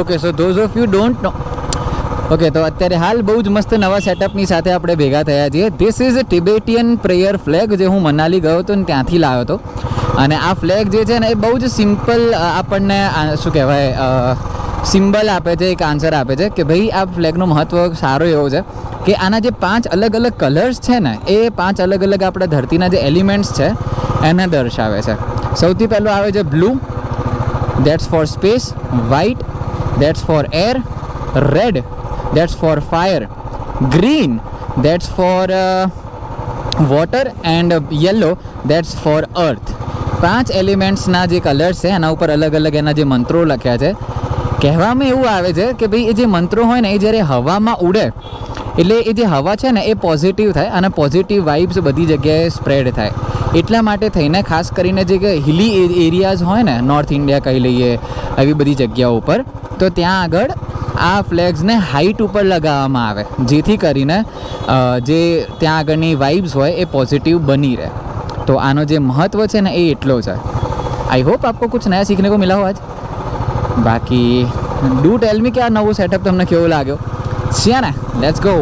Okay, so those of you don't know, okay, તો અત્યારે હાલ બહુ જ મસ્ત નવા સેટઅપની સાથે આપણે ભેગા થયા છીએ. This is Tibetan prayer flag, જે હું મનાલી ગયો હતો ને ત્યાંથી લાવ્યો હતો. અને આ ફ્લેગ જે છે ને એ બહુ જ સિમ્પલ આપણને શું કહેવાય સિમ્બલ આપે છે, એક આન્સર આપે છે કે ભાઈ આ ફ્લેગનું મહત્ત્વ સારો એવો છે કે આના જે 5 અલગ અલગ કલર્સ છે ને એ 5 અલગ અલગ આપણા ધરતીના જે એલિમેન્ટ્સ છે એને દર્શાવે છે. સૌથી પહેલું આવે છે blue, that's for space. White, that's for air. Red, that's for fire. Green, that's for water. And yellow, that's for earth. 5 એલિમેન્ટ્સના જે કલર્સ છે એના ઉપર અલગ અલગ એના જે મંત્રો લખ્યા છે. કહેવામાં એવું આવે છે કે ભાઈ એ જે મંત્રો હોય ને એ જ્યારે હવામાં ઉડે એટલે એ જે હવા છે ને એ પોઝિટિવ થાય અને પોઝિટિવ વાઇબ્સ બધી જગ્યાએ સ્પ્રેડ થાય. એટલા માટે થઈને ખાસ કરીને જે હિલી એરિયાઝ હોય ને, નોર્થ ઇન્ડિયા કહી લઈએ, આવી બધી જગ્યાઓ ઉપર, તો ત્યાં આગળ આ ફ્લેગ્સને હાઇટ ઉપર લગાવવામાં આવે જેથી કરીને જે ત્યાં આગળની વાઇબ્સ હોય એ પોઝિટિવ બની રહે. तो आनो जे महत्व है ना ये एटलो है. आई होप आपको कुछ नया सीखने को मिला हो आज. बाकी डू टेल मी कि आ नवो सेटअप तमने केवो लाग्यो. सी ना, लेट्स गो.